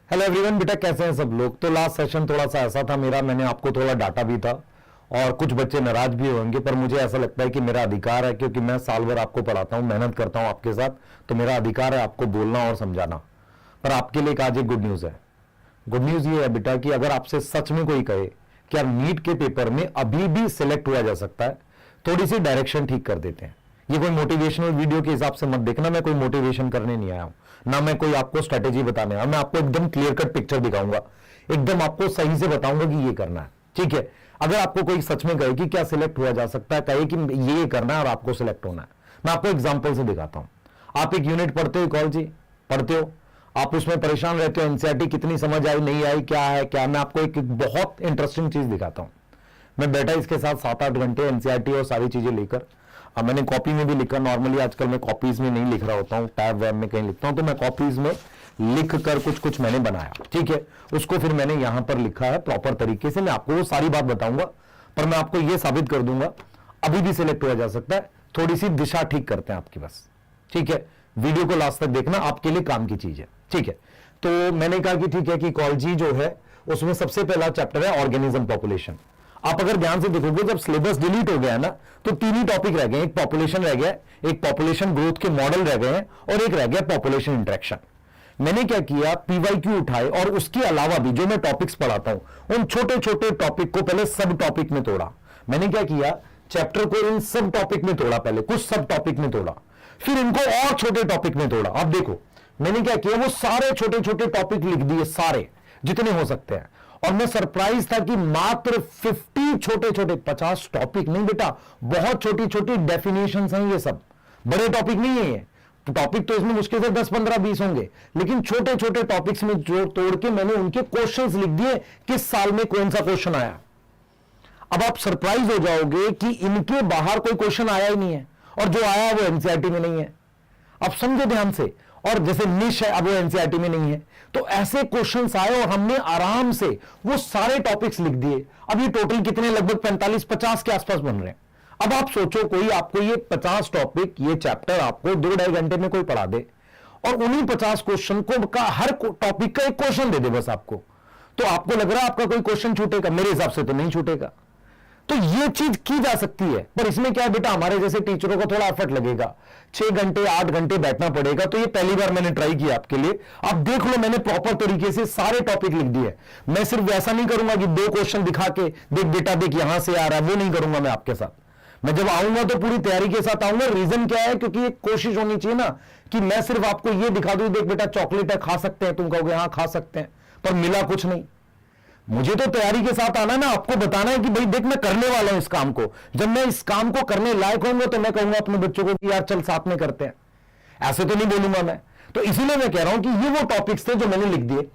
Hello everyone, बेटा कैसे हैं सब लोग। तो लास्ट सेशन थोड़ा सा ऐसा था मेरा, मैंने आपको थोड़ा डाटा भी था और कुछ बच्चे नाराज भी होंगे, पर मुझे ऐसा लगता है कि मेरा अधिकार है, क्योंकि मैं साल भर आपको पढ़ाता हूं, मेहनत करता हूं आपके साथ, तो मेरा अधिकार है आपको बोलना और समझाना। पर आपके लिए एक आज एक गुड न्यूज है। गुड न्यूज ये है बेटा कि अगर आपसे सच में कोई कहे कि यार नीट के पेपर में अभी भी सिलेक्ट हुआ जा सकता है, थोड़ी सी डायरेक्शन ठीक कर देते हैं। ये कोई मोटिवेशनल वीडियो के हिसाब से मत देखना, मैं कोई मोटिवेशन करने नहीं आया हूं, ना मैं कोई आपको स्ट्रेटेजी बताने आया। मैं आपको एकदम क्लियर कट पिक्चर दिखाऊंगा, एकदम आपको सही से बताऊंगा कि ये करना है, ठीक है। अगर आपको कोई सच में कहे कि क्या सिलेक्ट हुआ जा सकता है, कहे कि ये करना है और आपको सिलेक्ट होना है, मैं आपको एग्जाम्पल से दिखाता हूं। आप एक यूनिट पढ़ते हो, कॉल जी पढ़ते हो, आप उसमें परेशान रहते हो, एनसीईआरटी कितनी समझ आई नहीं आई, क्या है क्या। मैं आपको एक बहुत इंटरेस्टिंग चीज दिखाता हूं। मैं बैठा इसके साथ 7-8 घंटे एनसीईआरटी और सारी चीजें लेकर, अब मैंने कॉपी में भी लिखा। नॉर्मली आजकल मैं कॉपीज में नहीं लिख रहा होता हूं, टैब वैब में कहीं लिखता हूं, तो मैं कॉपीज में लिख कर कुछ कुछ मैंने बनाया, ठीक है। उसको फिर मैंने यहां पर लिखा है प्रॉपर तरीके से। मैं आपको वो सारी बात बताऊंगा, पर मैं आपको ये साबित कर दूंगा अभी भी सिलेक्ट हुआ जा सकता है। थोड़ी सी दिशा ठीक करते हैं आपकी बस, ठीक है। वीडियो को लास्ट तक देखना, आपके लिए काम की चीज है, ठीक है। तो मैंने कहा कि ठीक है कि कॉलजी जो है उसमें सबसे पहला चैप्टर है ऑर्गेनिज्म पॉपुलेशन। आप अगर ध्यान से देखोगे, जब सिलेबस डिलीट हो गया है ना, तो 3 ही टॉपिक रह गए। एक पॉपुलेशन रह गया, एक पॉपुलेशन ग्रोथ के मॉडल रह गए हैं, और एक रह गया पॉपुलेशन इंटरेक्शन। मैंने क्या किया, पीवाईक्यू उठाए और उसके अलावा भी जो मैं टॉपिक्स पढ़ाता हूं उन छोटे छोटे टॉपिक को पहले सब टॉपिक में तोड़ा। मैंने क्या किया, चैप्टर को इन सब टॉपिक में तोड़ा, पहले कुछ सब टॉपिक में तोड़ा, फिर इनको और छोटे टॉपिक में तोड़ा। आप देखो मैंने क्या किया, वो सारे छोटे छोटे टॉपिक लिख दिए, सारे जितने हो सकते हैं। और मैं सरप्राइज था कि मात्र 50 छोटे छोटे, 50 टॉपिक नहीं बेटा, बहुत छोटी छोटी डेफिनेशंस हैं ये सब, बड़े टॉपिक नहीं है ये। टॉपिक तो इसमें मुश्किल से 10, 15, 20 होंगे, लेकिन छोटे छोटे टॉपिक्स में जो तोड़ के मैंने उनके क्वेश्चंस लिख दिए, किस साल में कौन सा क्वेश्चन आया। अब आप सरप्राइज हो जाओगे कि इनके बाहर कोई क्वेश्चन आया ही नहीं है, और जो आया वो एनसीईआरटी में नहीं है। आप समझो ध्यान से। और जैसे निश है, अब वो एनसीईआरटी में नहीं है। तो ऐसे क्वेश्चंस आए और हमने आराम से वो सारे टॉपिक्स लिख दिए। अब ये टोटल कितने, लगभग 45-50 के आसपास बन रहे हैं। अब आप सोचो, कोई आपको ये 50 टॉपिक, ये चैप्टर आपको 2-2.5 घंटे में कोई पढ़ा दे, और उन्हीं 50 क्वेश्चन को का हर टॉपिक का एक क्वेश्चन दे दे बस आपको, तो आपको लग रहा है आपका कोई क्वेश्चन छूटेगा? मेरे हिसाब से तो नहीं छूटेगा। तो ये चीज की जा सकती है, पर इसमें क्या है बेटा, हमारे जैसे टीचरों को थोड़ा एफर्ट लगेगा, 6 घंटे 8 घंटे बैठना पड़ेगा। तो ये पहली बार मैंने ट्राई किया आपके लिए। आप देख लो, मैंने प्रॉपर तरीके से सारे टॉपिक लिख दिए। मैं सिर्फ ऐसा नहीं करूंगा कि 2 क्वेश्चन दिखा के देख बेटा देख यहां से आ रहा है, वो नहीं करूंगा मैं आपके साथ। मैं जब आऊंगा तो पूरी तैयारी के साथ आऊंगा। रीजन क्या है, क्योंकि एक कोशिश होनी चाहिए ना कि मैं सिर्फ आपको ये दिखा दूं, देख बेटा चॉकलेट है, खा सकते हैं। तुम कहोगे हाँ खा सकते हैं, पर मिला कुछ नहीं। मुझे तो तैयारी के साथ आना ना, आपको बताना है कि भाई देख मैं करने वाला हूं इस काम को। जब मैं इस काम को करने लायक होऊंगा तो मैं कहूंगा अपने बच्चों को कि यार चल साथ में करते हैं। ऐसे तो नहीं बोलूंगा मैं। तो इसीलिए मैं कह रहा हूं कि ये वो टॉपिक्स थे जो मैंने लिख दिए।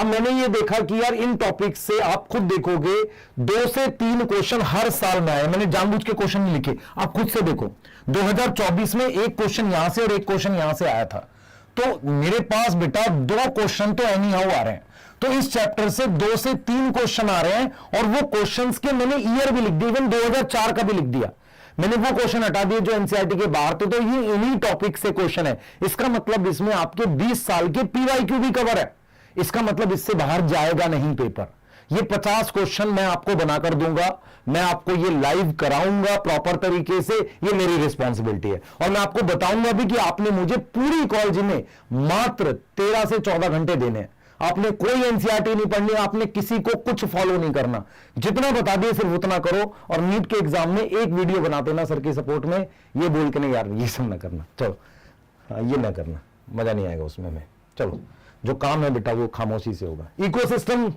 अब मैंने ये देखा कि यार इन टॉपिक्स से आप खुद देखोगे 2 से 3 क्वेश्चन हर साल में आए। मैंने जानबूझ के क्वेश्चन नहीं लिखे, आप खुद से देखो। 2024 में एक क्वेश्चन यहां से और एक क्वेश्चन यहां से आया था। तो मेरे पास बेटा 2 क्वेश्चन तो एनी हाउ आ रहे हैं। तो इस चैप्टर से 2 से 3 क्वेश्चन आ रहे हैं, और वो क्वेश्चंस के मैंने ईयर भी लिख दिया, इवन 2004 का भी लिख दिया। मैंने वो क्वेश्चन हटा दिए जो एनसीईआरटी के बाहर थे। तो ये इन्हीं टॉपिक से क्वेश्चन है। इसका मतलब इसमें आपके 20 साल के पीवाईक्यू भी कवर है। इसका मतलब इससे बाहर जाएगा नहीं पेपर। ये 50 क्वेश्चन मैं आपको बनाकर दूंगा, मैं आपको ये लाइव कराऊंगा प्रॉपर तरीके से। ये मेरी रिस्पॉन्सिबिलिटी है, और मैं आपको बताऊंगा भी कि आपने मुझे पूरी कॉलेज में मात्र 13 से 14 घंटे देने हैं। आपने कोई एनसीईआरटी नहीं पढ़नी, आपने किसी को कुछ फॉलो नहीं करना। जितना बता दिए सिर्फ उतना करो। और नीट के एग्जाम में एक वीडियो बना देना सर की सपोर्ट में, ये बोल के नहीं यार ये सब ना करना, चलो ये ना करना, मजा नहीं आएगा उसमें। मैं चलो जो काम है बेटा वो खामोशी से होगा। इकोसिस्टम,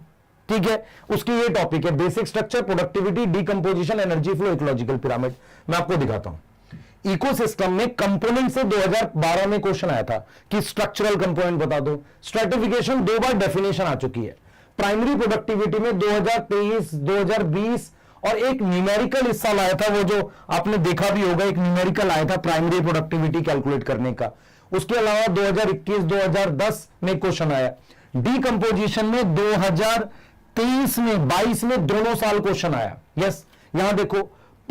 ठीक है, उसकी ये टॉपिक है basic structure, productivity, decomposition, energy flow, ecological pyramid. मैं आपको दिखाता हूं। इकोसिस्टम में कंपोनेंट से 2012 में क्वेश्चन आया था कि स्ट्रक्चरल कंपोनेंट बता दो। स्ट्रेटिफिकेशन 2 बार डेफिनेशन आ चुकी है। प्राइमरी प्रोडक्टिविटी में 2023, 2020 और एक न्यूमेरिकल हिस्सा लाया था, वो जो आपने देखा भी होगा, एक न्यूमेरिकल आया था प्राइमरी प्रोडक्टिविटी कैलकुलेट करने का। उसके अलावा 2021, 2010 में क्वेश्चन आया। डीकंपोजिशन में 2023 में, 22 में दोनों साल क्वेश्चन आया। यस, यहां देखो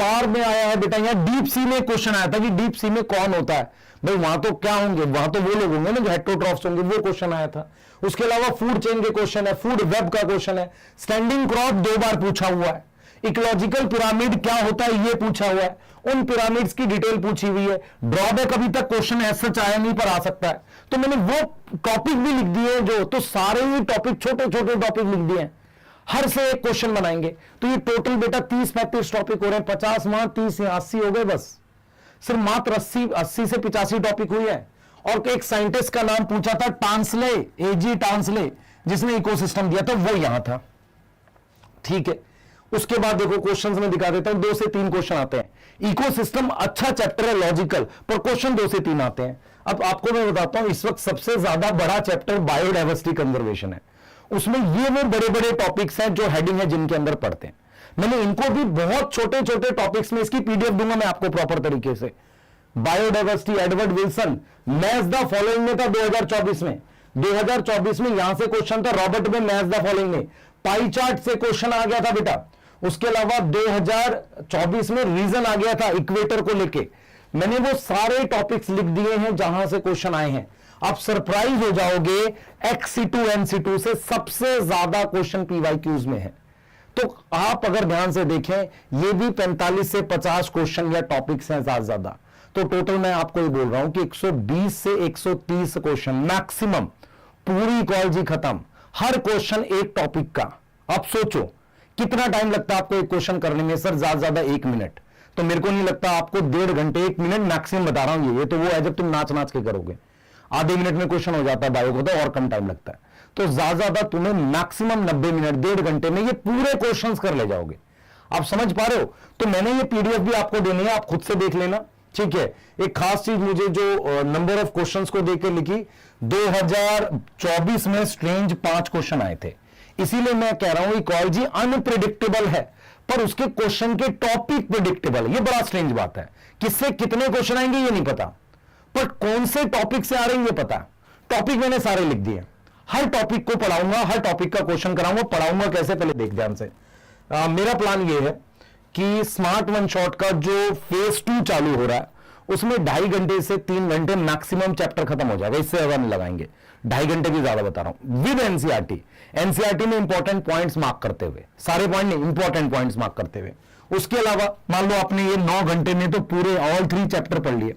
पार में आया है बेटा, यहां डीप सी में क्वेश्चन आया था कि डीप सी में कौन होता है भाई, वहां तो क्या होंगे, वहां तो वो लोग होंगे ना जो हेटेरोट्रॉफ्स होंगे, वो क्वेश्चन आया था। उसके अलावा फूड चेन के क्वेश्चन है, फूड वेब का क्वेश्चन है, स्टैंडिंग क्रॉप 2 बार पूछा हुआ है, इकोलॉजिकल पिरामिड क्या होता है ये पूछा हुआ है, उन पिरामिड्स की डिटेल पूछी हुई है। ड्रॉबैक अभी तक क्वेश्चन ऐसा आया नहीं पर आ सकता है, तो मैंने वो टॉपिक भी लिख दिए जो, तो सारे ही टॉपिक छोटे छोटे टॉपिक लिख दिए हैं, हर से एक क्वेश्चन बनाएंगे। तो ये टोटल बेटा 30-35 टॉपिक हो रहे हैं, 50 वहां 30 या 80 हो गए, बस सिर्फ मात्र 80 से 85 टॉपिक हुई है। और एक साइंटिस्ट का नाम पूछा था टांसले, एजी टांसले, जिसने इकोसिस्टम दिया था, वो यहां था। ठीक है, उसके बाद देखो क्वेश्चंस में दिखा देता हूं, 2 से 3 क्वेश्चन आते हैं। इकोसिस्टम अच्छा चैप्टर है लॉजिकल, पर क्वेश्चन 2 से 3 आते हैं। अब आपको मैं बताता हूं, इस वक्त सबसे ज्यादा बड़ा चैप्टर बायोडाइवर्सिटी कंजर्वेशन है, उसमें ये वो बड़े बड़े टॉपिक्स हैं जो हेडिंग है जिनके अंदर पढ़ते हैं। मैंने इनको भी बहुत छोटे छोटे टॉपिक्स में, इसकी पीडीएफ दूंगा मैं आपको प्रॉपर तरीके से। Biodiversity, Edward Wilson, match the following में था 2024 में। 2024 में यहां से क्वेश्चन था, रॉबर्ट में मैच द फॉलोइंग में पाई चार्ट से क्वेश्चन आ गया था बेटा। उसके अलावा 2024 में रीजन आ गया था इक्वेटर को लेके। मैंने वो सारे टॉपिक्स लिख दिए हैं जहां से क्वेश्चन आए हैं। आप सरप्राइज हो जाओगे, XC2 NC2 से सबसे ज्यादा क्वेश्चन पीवाईक्यूज में है। तो आप अगर ध्यान से देखें, ये भी 45 से 50 क्वेश्चन या टॉपिक्स हैं ज्यादा। तो टोटल मैं आपको ये बोल रहा हूं कि 120 से 130 क्वेश्चन मैक्सिमम, पूरी इकोलॉजी खत्म, हर क्वेश्चन एक टॉपिक का। आप सोचो कितना टाइम लगता है आपको एक क्वेश्चन करने में? सर ज्यादा 1 मिनट, तो मेरे को नहीं लगता आपको 1.5 घंटे, 1 मिनट मैक्सिमम बता रहा हूं। ये तो वो है जब तुम नाच नाच के करोगे, आधे मिनट में क्वेश्चन हो जाता है, बायो को तो और कम टाइम लगता है। तो ज्यादा तुम्हें मैक्सिमम 90 मिनट, 1.5 घंटे में ये पूरे क्वेश्चंस कर ले जाओगे। आप समझ पा रहे हो? तो मैंने ये पीडीएफ भी आपको देनी है, आप खुद से देख लेना। ठीक है, एक खास चीज मुझे जो नंबर ऑफ क्वेश्चंस को देकर लिखी, 2024 में स्ट्रेंज 5 क्वेश्चन आए थे। इसीलिए मैं कह रहा हूं इकोलॉजी अनप्रिडिक्टेबल है, पर उसके क्वेश्चन के टॉपिक प्रिडिक्टेबल है। ये बड़ा स्ट्रेंज बात है, किससे कितने क्वेश्चन आएंगे ये नहीं पता, पर कौन से टॉपिक से आ रहे हैं ये पता। टॉपिक मैंने सारे लिख दिए, हर टॉपिक को पढ़ाऊंगा, हर टॉपिक का क्वेश्चन कराऊंगा। पढ़ाऊंगा कैसे, पहले देख ध्यान से। मेरा प्लान ये है कि स्मार्ट वन शॉट का जो फेज 2 चालू हो रहा है, उसमें 2.5 घंटे से 3 घंटे मैक्सिमम चैप्टर खत्म हो जाएगा, इससे ज्यादा नहीं लगाएंगे। 2.5 घंटे भी ज्यादा बता रहा हूं, विद एनसीईआरटी में इंपॉर्टेंट पॉइंट्स मार्क करते हुए, सारे पॉइंट नहीं, इंपॉर्टेंट पॉइंट्स मार्क करते हुए। उसके अलावा मान लो आपने ये 9 घंटे में तो पूरे ऑल 3 चैप्टर पढ़ लिए,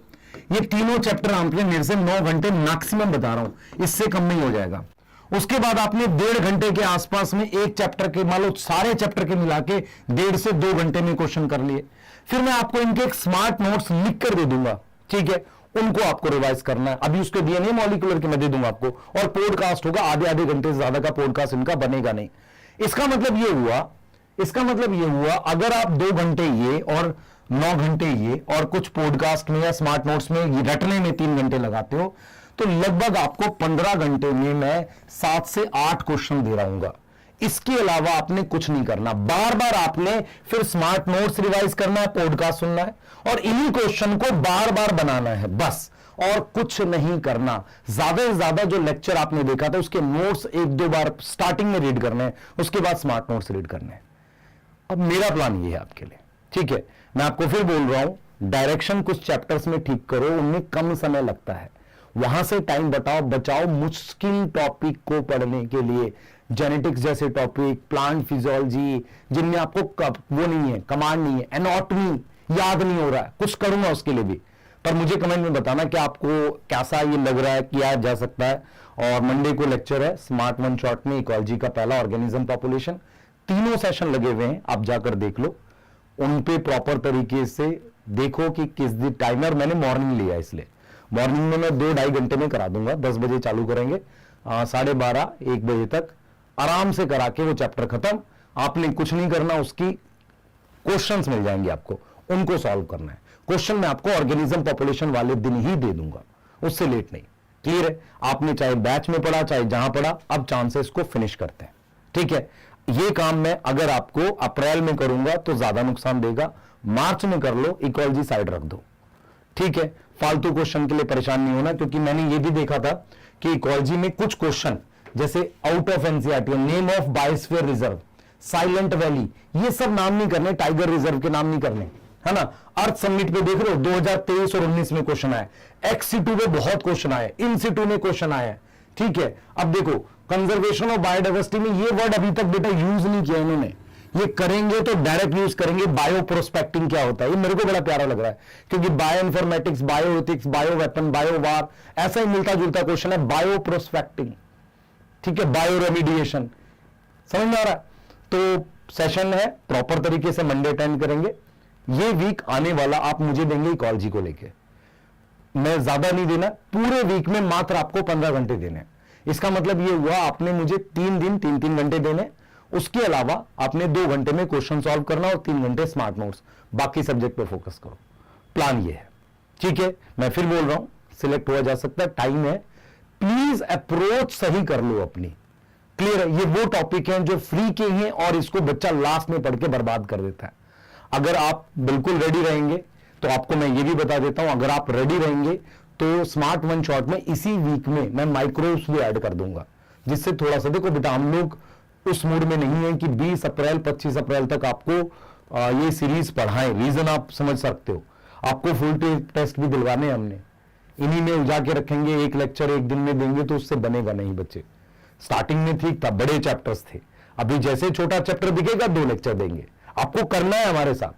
ये तीनों चैप्टर आपने मेरे से 9 घंटे मैक्सिमम बता रहा हूं, इससे कम नहीं हो जाएगा। उसके बाद आपने 1.5 घंटे के आसपास में एक चैप्टर के, मान लो सारे चैप्टर के मिला के 1.5 से 2 घंटे में क्वेश्चन कर लिए। फिर मैं आपको इनके एक स्मार्ट नोट्स लिख कर दे दूंगा, ठीक है, उनको आपको रिवाइज करना है। अभी उसके डीएनए मॉलिक्यूलर के मैं दे दूंगा आपको, और पॉडकास्ट होगा, आधे घंटे से ज्यादा का पॉडकास्ट इनका बनेगा नहीं। इसका मतलब ये हुआ अगर आप 2 घंटे ये और 9 घंटे ये और कुछ पॉडकास्ट में या स्मार्ट नोट्स में ये रटने में 3 घंटे लगाते हो, तो लगभग आपको 15 घंटे में मैं 7 से 8 क्वेश्चन दे रहा हूंगा। इसके अलावा आपने कुछ नहीं करना, बार बार आपने फिर स्मार्ट नोट्स रिवाइज करना है, पॉडकास्ट सुनना है, और इन्हीं क्वेश्चन को बार बार बनाना है, बस, और कुछ नहीं करना। ज्यादा से ज्यादा जो लेक्चर आपने देखा था उसके नोट्स 1-2 बार स्टार्टिंग में रीड करने हैं, उसके बाद स्मार्ट नोट्स रीड करने हैं। अब मेरा प्लान ये है आपके लिए, ठीक है, मैं आपको फिर बोल रहा हूं, डायरेक्शन कुछ चैप्टर्स में ठीक करो, उनमें कम समय लगता है, वहां से टाइम बचाओ मुश्किल टॉपिक को पढ़ने के लिए। जेनेटिक्स जैसे टॉपिक, प्लांट फिजियोलॉजी, जिनमें आपको वो नहीं है, कमांड नहीं है, एनाटॉमी याद नहीं हो रहा है, कुछ करूंगा उसके लिए भी, पर मुझे कमेंट में बताना कि आपको कैसा ये लग रहा है, किया जा सकता है। और मंडे को लेक्चर है स्मार्ट वन शॉट में, इकोलॉजी का पहला, ऑर्गेनिज्म पॉपुलेशन, 3 सेशन लगे हुए हैं, आप जाकर देख लो, उन पे प्रॉपर तरीके से देखो कि किस दिन। टाइमर मैंने मॉर्निंग लिया, इसलिए मॉर्निंग में मैं 2-2.5 घंटे में करा दूंगा। 10 बजे चालू करेंगे, 12:30-1 बजे तक आराम से करा के वो चैप्टर खत्म। आपने कुछ नहीं करना, उसकी क्वेश्चंस मिल जाएंगे आपको, उनको सॉल्व करना है। क्वेश्चन मैं आपको ऑर्गेनिज्म पॉपुलेशन वाले दिन ही दे दूंगा, उससे लेट नहीं। क्लियर है? आपने चाहे बैच में पढ़ा चाहे जहां पढ़ा, अब चांसेस को फिनिश करते हैं, ठीक है। ये काम मैं अगर आपको अप्रैल में करूंगा तो ज्यादा नुकसान देगा, मार्च में कर लो, इकोलॉजी साइड रख दो, ठीक है। फालतू क्वेश्चन के लिए परेशान नहीं होना, क्योंकि मैंने ये भी देखा था कि इकोलॉजी में कुछ क्वेश्चन जैसे out of NCERT, name of biosphere reserve, silent valley, ये सब नाम नहीं करने, टाइगर रिजर्व के नाम नहीं करने, है ना। अर्थ समिट पे देख रहे हो 2023 और 19 में क्वेश्चन आए, एक्स-सिटू पे बहुत क्वेश्चन आए, इन-सिटू में क्वेश्चन आए, ठीक है। अब देखो कंजर्वेशन ऑफ बायोडाइवर्सिटी में ये वर्ड अभी तक बेटा यूज नहीं किया इन्होंने, ये करेंगे तो डायरेक्ट यूज करेंगे। बायो प्रोस्पेक्टिंग क्या होता है, ये मेरे को बड़ा प्यारा लग रहा है, क्योंकि bioinformatics, bioethics, bioweapon, bio war, ऐसा ही मिलता जुलता क्वेश्चन है, बायो प्रोस्पेक्टिंग, ठीक है, बायो रेमिडिएशन, समझ में आ रहा है। तो सेशन है प्रॉपर तरीके से मंडे अटेंड करेंगे। ये वीक आने वाला आप मुझे देंगे इकोलॉजी को लेके, मैं ज्यादा नहीं देना, पूरे वीक में मात्र आपको 15 घंटे देने। इसका मतलब ये हुआ आपने मुझे 3 दिन 3-3 घंटे देने, उसके अलावा आपने 2 घंटे में क्वेश्चन सॉल्व करना और 3 घंटे स्मार्ट नोट्स, बाकी सब्जेक्ट पे फोकस करो। प्लान ये है, ठीक है। मैं फिर बोल रहा हूं, सिलेक्ट हुआ जा सकता है, टाइम है, प्लीज अप्रोच सही कर लो अपनी, क्लियर है। ये वो टॉपिक हैं जो फ्री के हैं और इसको बच्चा लास्ट में पढ़ के बर्बाद कर देता है। अगर आप बिल्कुल रेडी रहेंगे तो आपको मैं ये भी बता देता हूं, अगर आप रेडी रहेंगे तो स्मार्ट वन शॉट में इसी वीक में मैं माइक्रोब्स भी ऐड कर दूंगा, जिससे थोड़ा सा, देखो बेटा हम लोग उस मूड में नहीं है कि 20 अप्रैल 25 अप्रैल तक आपको ये सीरीज पढ़ाएं। रीजन आप समझ सकते हो, आपको फुल टेस्ट भी दिलवाने हमने, इन्हीं में उलझा के रखेंगे, एक लेक्चर एक दिन में देंगे तो उससे बनेगा नहीं बच्चे। स्टार्टिंग में ठीक था, बड़े चैप्टर्स थे, अभी जैसे छोटा चैप्टर दिखेगा 2 लेक्चर देंगे। आपको करना है हमारे साथ,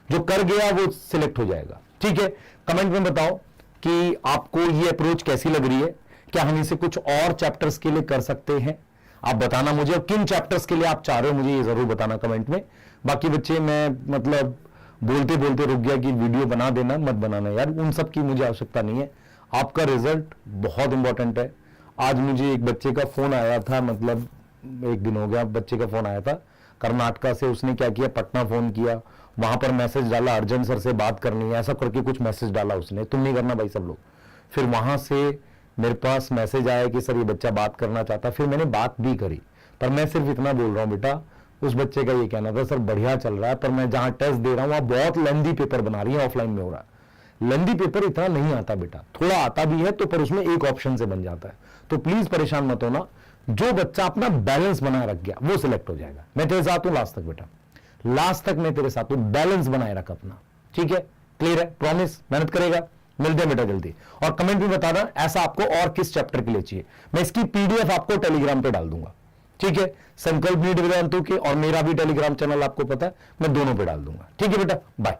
जो कर गया वो सिलेक्ट हो जाएगा, ठीक है। कमेंट में बताओ कि आपको ये अप्रोच कैसी लग रही है, क्या हम इसे कुछ और चैप्टर्स के लिए कर सकते हैं, आप बताना मुझे, और किन चैप्टर्स के लिए आप चाह रहे हो मुझे ये जरूर बताना कमेंट में। बाकी बच्चे मैं मतलब बोलते बोलते रुक गया कि वीडियो बना देना, मत बनाना यार, उन सब की मुझे आवश्यकता नहीं है। आपका रिजल्ट बहुत इंपॉर्टेंट है। आज मुझे एक बच्चे का फोन आया था, मतलब 1 दिन हो गया, बच्चे का फोन आया था कर्नाटका से, उसने क्या किया, पटना फोन किया, वहां पर मैसेज डाला अर्जन सर से बात करनी है, ऐसा करके कुछ मैसेज डाला उसने, तुम नहीं करना भाई सब लोग। फिर वहां से मेरे पास मैसेज आया कि सर ये बच्चा बात करना चाहता, फिर मैंने बात भी करी, पर मैं सिर्फ इतना बोल रहा हूं बेटा, उस बच्चे का ये कहना था सर बढ़िया चल रहा है, पर मैं जहां टेस्ट दे रहा हूं वहां बहुत लेंदी पेपर बना रही है, ऑफलाइन में हो रहा है। लेंदी पेपर इतना नहीं आता बेटा, थोड़ा आता भी है तो पर उसमें एक ऑप्शन से बन जाता है, तो प्लीज परेशान मत होना। जो बच्चा अपना बैलेंस बनाए रख गया वो सिलेक्ट हो जाएगा। मैं तेरे साथ हूं लास्ट तक बेटा, लास्ट तक मैं तेरे साथ हूं, बैलेंस बनाए रख अपना, ठीक है, क्लियर है, प्रॉमिस, मेहनत करेगा। मिलते हैं बेटा जल्दी, और कमेंट में बताना ऐसा आपको और किस चैप्टर के लिए चाहिए, मैं इसकी पीडीएफ आपको टेलीग्राम पे डाल दूंगा, ठीक है। संकल्प नीट वेदांतु के और मेरा भी टेलीग्राम चैनल आपको पता है, मैं दोनों पे डाल दूंगा, ठीक है बेटा, बाय।